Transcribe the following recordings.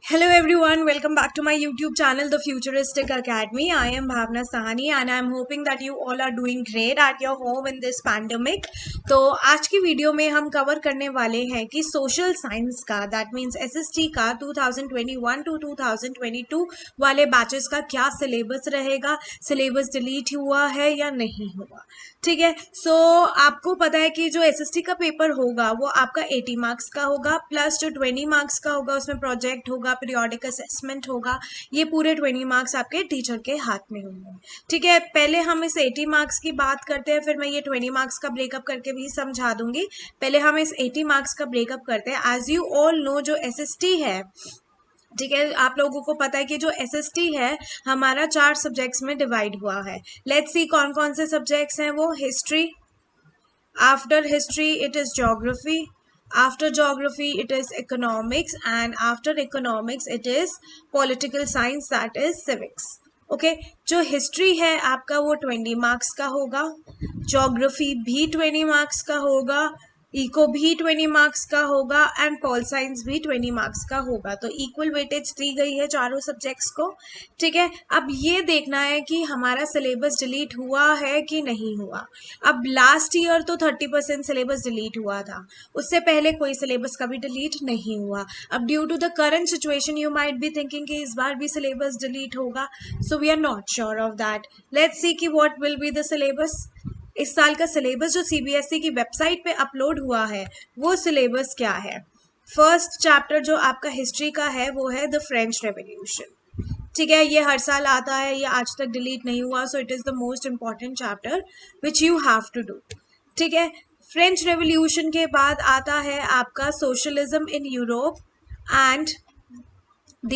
Hello everyone, welcome back to my YouTube channel, The Futuristic Academy. I am Bhavna Sahani and I am hoping that you all are doing great at your home in this pandemic. तो आज की video में हम cover करने वाले हैं कि social science का दैट मीन्स एसएसटी का 2021 टू 2022 वाले बैचेस का क्या सिलेबस रहेगा, सिलेबस डिलीट हुआ है या नहीं हुआ। ठीक है, सो आपको पता है कि जो एसएसटी का पेपर होगा वो आपका 80 मार्क्स का होगा प्लस जो 20 मार्क्स का होगा उसमें प्रोजेक्ट होगा, पीरियोडिक असेसमेंट होगा। ये पूरे 20 मार्क्स आपके टीचर के हाथ में होंगे। ठीक है, पहले हम इस 80 मार्क्स की बात करते हैं, फिर मैं ये 20 मार्क्स का ब्रेकअप करके भी समझा दूंगी। पहले हम इस 80 मार्क्स का ब्रेकअप करते हैं। एज यू ऑल नो, जो एसएसटी है, ठीक है, आप लोगों को पता है कि जो एसएसटी है हमारा 4 सब्जेक्ट्स में डिवाइड हुआ है। लेट्स सी कौन कौन से सब्जेक्ट्स हैं वो। History, after history it is geography, after geography it is economics, and after economics it is political science, that is civics. Okay, जो हिस्ट्री है आपका वो 20 मार्क्स का होगा, ज्योग्राफी भी 20 मार्क्स का होगा, इको भी 20 मार्क्स का होगा एंड पॉल साइंस भी 20 मार्क्स का होगा। तो इक्वल वेटेज दी गई है चारों सब्जेक्ट्स को। ठीक है, अब ये देखना है कि हमारा सिलेबस डिलीट हुआ है कि नहीं हुआ। अब लास्ट ईयर तो 30% सिलेबस डिलीट हुआ था, उससे पहले कोई सिलेबस कभी डिलीट नहीं हुआ। अब due to the current situation you might be thinking कि इस बार भी सिलेबस डिलीट होगा, so we are not sure of that. Let's see कि what will be the syllabus. इस साल का सिलेबस जो सीबीएसई की वेबसाइट पे अपलोड हुआ है वो सिलेबस क्या है। फर्स्ट चैप्टर जो आपका हिस्ट्री का है वो है द फ्रेंच रेवोल्यूशन। ठीक है, ये हर साल आता है, ये आज तक डिलीट नहीं हुआ, so it is the most important chapter which you have to do. ठीक है, फ्रेंच रेवोल्यूशन के बाद आता है आपका socialism in Europe and the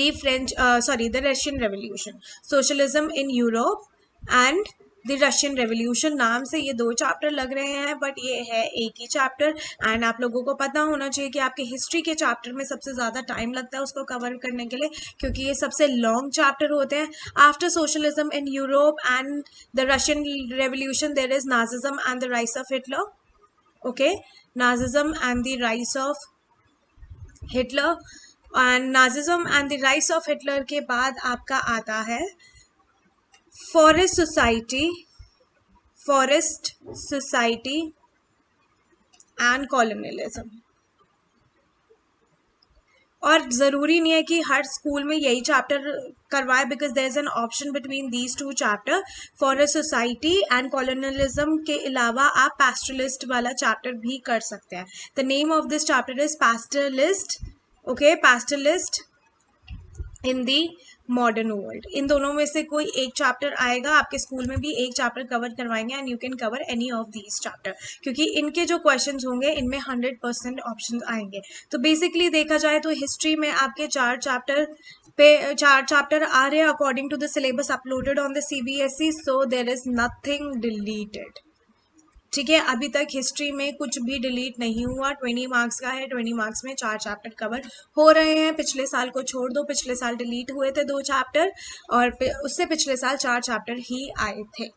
Russian revolution. Socialism in Europe and the Russian revolution, नाम से ये 2 चैप्टर लग रहे हैं बट ये है एक ही चैप्टर। एंड आप लोगों को पता होना चाहिए कि आपके हिस्ट्री के चैप्टर में सबसे ज़्यादा टाइम लगता है उसको कवर करने के लिए, क्योंकि ये सबसे लॉन्ग चैप्टर होते हैं। After socialism in Europe and the Russian revolution there is Nazism and the rise of Hitler. Okay, Nazism and the rise of Hitler, and Nazism and the rise of Hitler के बाद आपका आता है forest society and colonialism. और ज़रूरी नहीं है कि हर स्कूल में यही चैप्टर करवाए, because there is an option between these 2 chapter. Forest society and colonialism के अलावा आप पैस्टरलिस्ट वाला चैप्टर भी कर सकते हैं। The name of this chapter is pastoralist. Okay, pastoralist in the modern world. इन दोनों में से कोई एक चैप्टर आएगा, आपके स्कूल में भी एक चैप्टर कवर करवाएंगे and you can cover any of these chapter, क्योंकि इनके जो क्वेश्चंस होंगे इनमें 100% ऑप्शन आएंगे। तो बेसिकली देखा जाए तो हिस्ट्री में आपके 4 चैप्टर आ रहे हैं according to the syllabus uploaded on the CBSE, so there is nothing deleted. ठीक है, अभी तक हिस्ट्री में कुछ भी डिलीट नहीं हुआ। 20 मार्क्स का है, 20 मार्क्स में 4 चैप्टर कवर हो रहे हैं। पिछले साल को छोड़ दो, पिछले साल डिलीट हुए थे 2 चैप्टर और उससे पिछले साल 4 चैप्टर ही आए थे।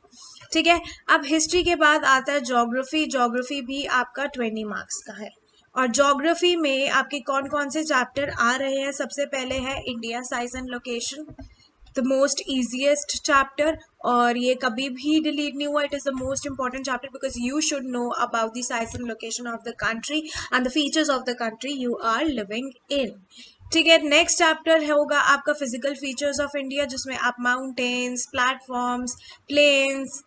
ठीक है, अब हिस्ट्री के बाद आता है ज्योग्राफी। ज्योग्राफी भी आपका 20 मार्क्स का है, और ज्योग्राफी में आपके कौन कौन से चैप्टर आ रहे हैं। सबसे पहले है India size and location, the most easiest chapter, और ये कभी भी डिलीट नहीं हुआ। It is the most important chapter because you should know about the size and location of the country and the features of the country you are living in. ठीक है, next chapter होगा आपका physical features of India, जिसमें आप mountains, platforms, planes,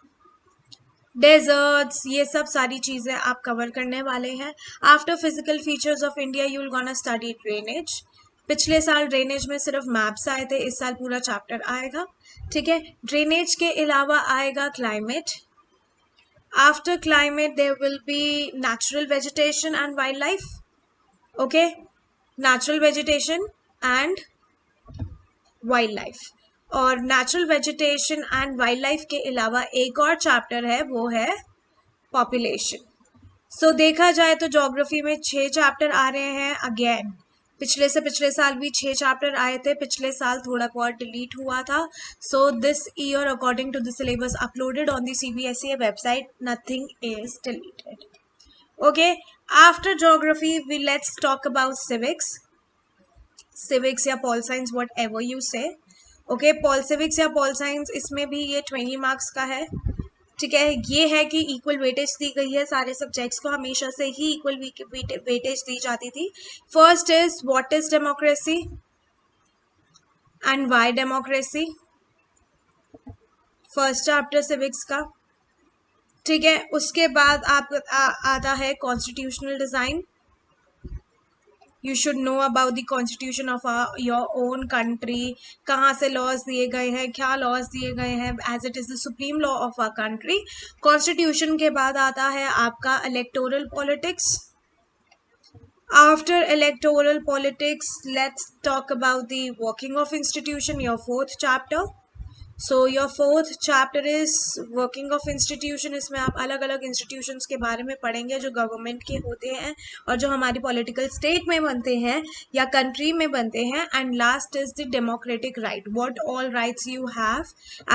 desserts, ये सब सारी चीज़ें आप कवर करने वाले हैं। After physical features of India you will gonna study drainage. पिछले साल ड्रेनेज में सिर्फ मैप्स आए थे, इस साल पूरा चैप्टर आएगा। ठीक है, ड्रेनेज के अलावा आएगा climate. After climate there will be natural vegetation and wild life. Okay, natural vegetation and wild life, और natural vegetation and wild life के अलावा एक और चैप्टर है, वो है पॉपुलेशन। सो देखा जाए तो ज्योग्राफी में 6 चैप्टर आ रहे हैं। अगेन पिछले साल भी 6 चैप्टर आए थे, पिछले साल थोड़ा बहुत डिलीट हुआ था। So this year according to the syllabus uploaded on the CBSE website nothing is deleted. Okay, after geography we let's talk about civics. Civics या pol science, whatever you say. Okay, pol civics या pol science, इसमें भी ये 20 marks का है। ठीक है, ये है कि इक्वल वेटेज दी गई है, सारे सब्जेक्ट्स को हमेशा से ही इक्वल वेटेज दी जाती थी। First is what is democracy and why democracy, first chapter civics का। ठीक है, उसके बाद आता है constitutional design. You should know about the constitution of your own country, कहाँ से लॉज दिए गए हैं, क्या लॉज दिए गए हैं, as it is the supreme law of our country. Constitution के बाद आता है आपका electoral politics. After electoral politics, let's talk about the working of institution, your fourth chapter. So your fourth chapter is working of institution. इसमें आप अलग अलग institutions के बारे में पढ़ेंगे जो गवर्नमेंट के होते हैं और जो हमारी पॉलिटिकल स्टेट में बनते हैं या कंट्री में बनते हैं। And last is the democratic right, what all rights you have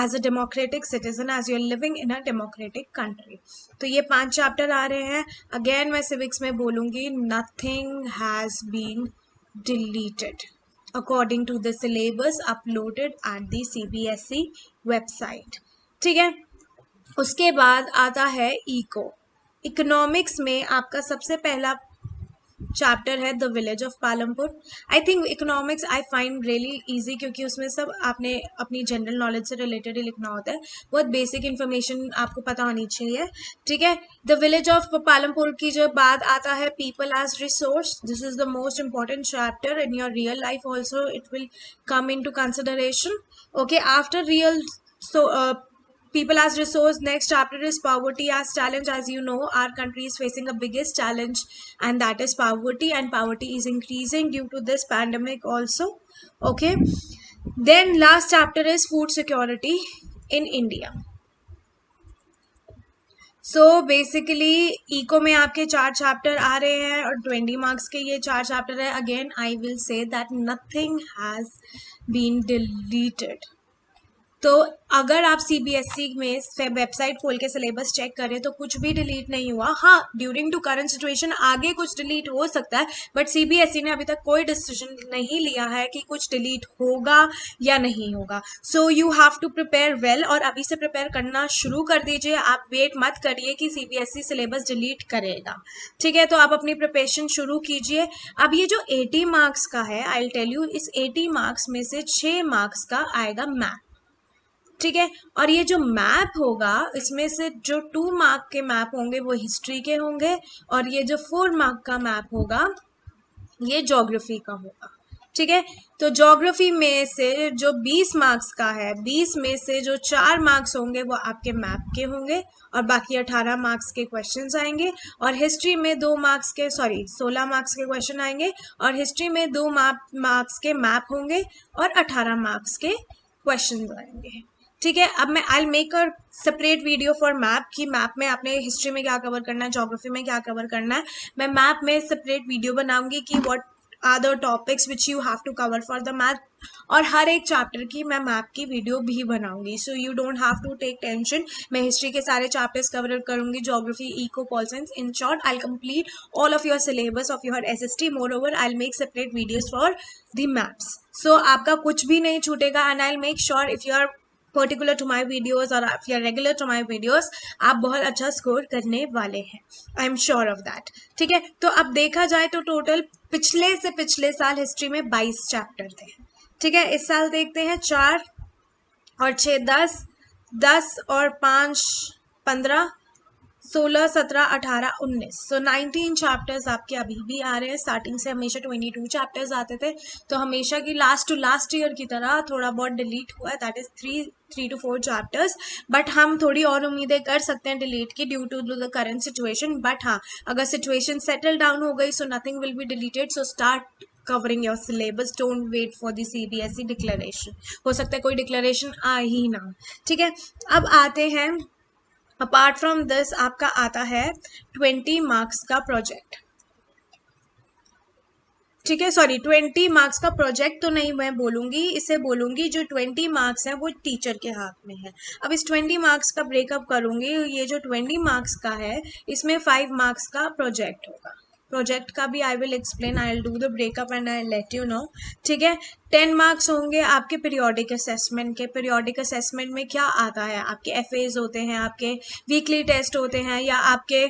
as a democratic citizen as you are living in a democratic country. तो ये 5 चैप्टर आ रहे हैं। अगेन मैं सिविक्स में बोलूँगी, nothing has been deleted according to the syllabus uploaded at the CBSE website। ठीक है, उसके बाद आता है इकोनॉमिक्स में आपका सबसे पहला चैप्टर है the village of Palampur. I think economics I find really easy, क्योंकि उसमें सब आपने अपनी जनरल नॉलेज से रिलेटेड ही लिखना होता है, बहुत बेसिक इन्फॉर्मेशन आपको पता होनी चाहिए। ठीक है, द विलेज ऑफ पालमपुर की जो बाद आता है people as resource. This is the most important chapter in your real life also, it will come into consideration। Okay, after real people as resource, next chapter is poverty as challenge. As you know, our country is facing a biggest challenge, and that is poverty, and poverty is increasing due to this pandemic also। Okay, then last chapter is food security in India। So basically eco में आपके 4 chapter आ रहे हैं और 20 marks के ये 4 chapter है। Again I will say that nothing has been deleted. तो अगर आप CBSE में वेबसाइट खोल के सिलेबस चेक करें तो कुछ भी डिलीट नहीं हुआ। हाँ, ड्यूरिंग टू करंट सिचुएशन आगे कुछ डिलीट हो सकता है, बट CBSE ने अभी तक कोई डिसीजन नहीं लिया है कि कुछ डिलीट होगा या नहीं होगा। So you have to prepare well, और अभी से प्रिपेयर करना शुरू कर दीजिए। आप वेट मत करिए कि CBSE सिलेबस डिलीट करेगा। ठीक है, तो आप अपनी प्रिपरेशन शुरू कीजिए। अब ये जो 80 मार्क्स का है, आई विल टेल यू, इस 80 मार्क्स में से 6 मार्क्स का आएगा मैथ। ठीक है, और ये जो मैप होगा इसमें से जो 2 मार्क के मैप होंगे वो हिस्ट्री के होंगे, और ये जो 4 मार्क का मैप होगा ये ज्योग्राफी का होगा। ठीक है, तो ज्योग्राफी में से जो 20 मार्क्स का है, 20 में से जो 4 मार्क्स होंगे वो आपके मैप के होंगे और बाकी 18 मार्क्स के क्वेश्चंस आएंगे। और हिस्ट्री में 2 मार्क्स के 16 मार्क्स के क्वेश्चन आएंगे, और हिस्ट्री में 2 मार्क्स के मैप होंगे और 18 मार्क्स के क्वेश्चन आएंगे। ठीक है, अब मैं I make a separate video for map कि मैप में आपने हिस्ट्री में क्या कवर करना है, ज्योग्राफी में क्या कवर करना है। मैं मैप में सेपरेट वीडियो बनाऊंगी कि what are the topics which you have to cover for the math, और हर एक चैप्टर की मैं मैप की वीडियो भी बनाऊंगी। So you don't have to take tension. मैं हिस्ट्री के सारे चैप्टर्स कवर करूंगी, geography, eco, pol science, in short I complete all of your syllabus of your SST। Moreover I make separate videos for the maps. So आपका कुछ भी नहीं छूटेगा, and I make sure if you are particular to my videos और if you are regular to my videos, आप बहुत अच्छा score करने वाले हैं। I am sure of that. ठीक है, तो अब देखा जाए तो टोटल पिछले से पिछले साल हिस्ट्री में 22 चैप्टर थे। ठीक है, इस साल देखते हैं 4 और 6 10, 10 और 5 15, 16, 17, 18, 19, सो 19 चैप्टर्स आपके अभी भी आ रहे हैं। स्टार्टिंग से हमेशा 22 चैप्टर्स आते थे, तो हमेशा की लास्ट टू लास्ट ईयर की तरह थोड़ा बहुत डिलीट हुआ है, that is 3 to 4 chapters. But हम थोड़ी और उम्मीदें कर सकते हैं डिलीट की due to the current situation. But हाँ, अगर सिचुएशन सेटल डाउन हो गई so nothing will be deleted. So start covering your syllabus, don't wait for the CBSE declaration. हो सकता है कोई डिक्लेरेशन आ ही ना। ठीक है, अब आते हैं, अपार्ट फ्रॉम दिस आपका आता है 20 मार्क्स का प्रोजेक्ट। ठीक है, 20 मार्क्स का प्रोजेक्ट तो नहीं मैं बोलूंगी, इसे बोलूंगी जो 20 मार्क्स है वो टीचर के हाथ में है। अब इस 20 मार्क्स का ब्रेकअप करूंगी। ये जो 20 मार्क्स का है इसमें 5 मार्क्स का प्रोजेक्ट होगा, प्रोजेक्ट का भी I will explain, I will do the breakup and I let you know, ठीक है। 10 मार्क्स होंगे आपके पीरियोडिक असेसमेंट के। पीरियोडिक असेसमेंट में क्या आता है, आपके एफएज होते हैं, आपके वीकली टेस्ट होते हैं, या आपके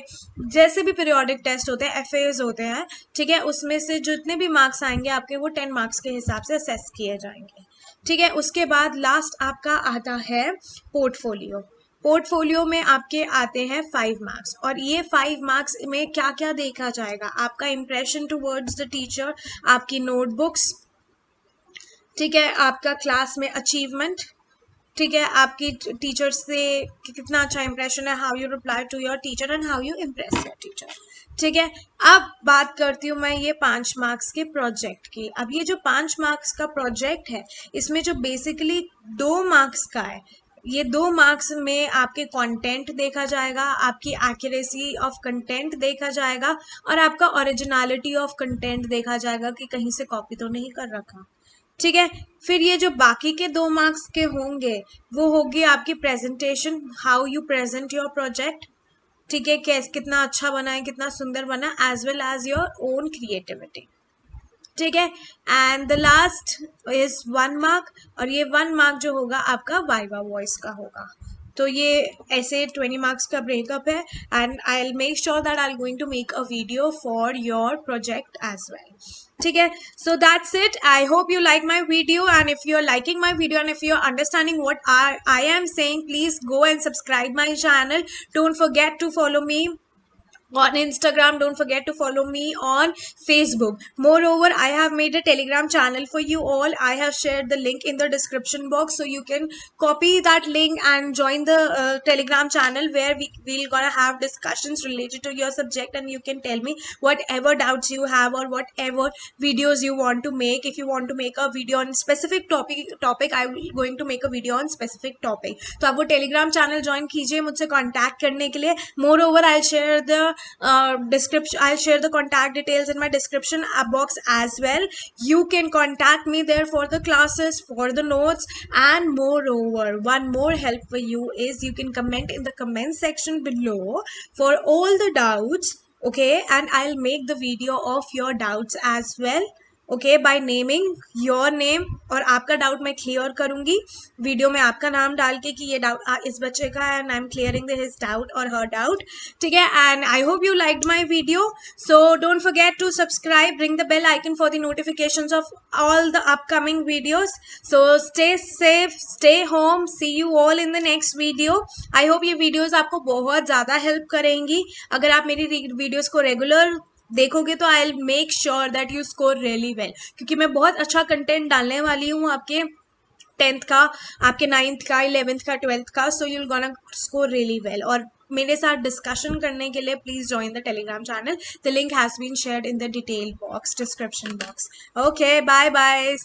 जैसे भी पीरियोडिक टेस्ट होते हैं एफएज होते हैं, ठीक है। उसमें से जितने भी मार्क्स आएंगे आपके वो 10 मार्क्स के हिसाब से असेस किए जाएंगे, ठीक है। उसके बाद लास्ट आपका आता है पोर्टफोलियो। पोर्टफोलियो में आपके आते हैं 5 मार्क्स, और ये 5 मार्क्स में क्या क्या देखा जाएगा, आपका इंप्रेशन टुवर्ड्स द टीचर, आपकी नोटबुक्स, ठीक है, आपका क्लास में अचीवमेंट, ठीक है, आपकी टीचर से कितना अच्छा इंप्रेशन है, how you reply to your teacher and how you impress your teacher, ठीक है। अब बात करती हूँ मैं ये 5 मार्क्स के प्रोजेक्ट की। अब ये जो 5 मार्क्स का प्रोजेक्ट है, इसमें जो बेसिकली 2 मार्क्स का है, ये 2 मार्क्स में आपके कंटेंट देखा जाएगा, आपकी एक्यूरेसी ऑफ कंटेंट देखा जाएगा, और आपका ओरिजिनलिटी ऑफ कंटेंट देखा जाएगा कि कहीं से कॉपी तो नहीं कर रखा, ठीक है। फिर ये जो बाकी के 2 मार्क्स के होंगे वो होगी आपकी presentation, how you present your project, ठीक है, कैसे कितना अच्छा बना है, कितना सुंदर बना, as well as your own creativity, ठीक है। And the last is 1 mark, और ये 1 मार्क जो होगा आपका वाइवा वॉइस का होगा। तो ये ऐसे 20 मार्क्स का ब्रेकअप है, and I will make sure that I am going to make a video for your project as well, ठीक है। So that's it, I hope you like my video, and if you are liking my video and if you are understanding what I am saying, please go and subscribe my channel. Don't forget to follow me on Instagram, don't forget to follow me on Facebook. Moreover, I have made a Telegram channel for you all. I have shared the link in the description box, so you can copy that link and join the Telegram channel, where we'll gonna have discussions related to your subject, and you can tell me whatever doubts you have or whatever videos you want to make. If you want to make a video on specific topic, I will going to make a video on specific topic. तो आप वो Telegram channel join कीजिए मुझसे contact करने के लिए. Moreover, I'll share the description, I'll share the contact details in my description box as well. You can contact me there for the classes, for the notes, and moreover, one more help for you is you can comment in the comment section below for all the doubts, okay, and I'll make the video of your doubts as well, okay, by naming your name, और आपका doubt मैं clear करूंगी video में, आपका नाम डाल के कि ये डाउट इस बच्चे का है, and I am clearing his doubt और हर डाउट, ठीक है। And I hope you liked my video, so don't forget to subscribe, ring the bell icon for the notifications of all the upcoming videos. So stay safe, stay home, see you all in the next video. I hope ये videos आपको बहुत ज़्यादा help करेंगी. अगर आप मेरी videos को regular देखोगे तो आई will make sure that you score really well, क्योंकि मैं बहुत अच्छा कंटेंट डालने वाली हूँ आपके 10th का, आपके 9th का, 11th का, 12th का. So you will gonna score really well. और मेरे साथ डिस्कशन करने के लिए please join the Telegram channel. The link has been shared in the detail box, description box. Okay, bye bye.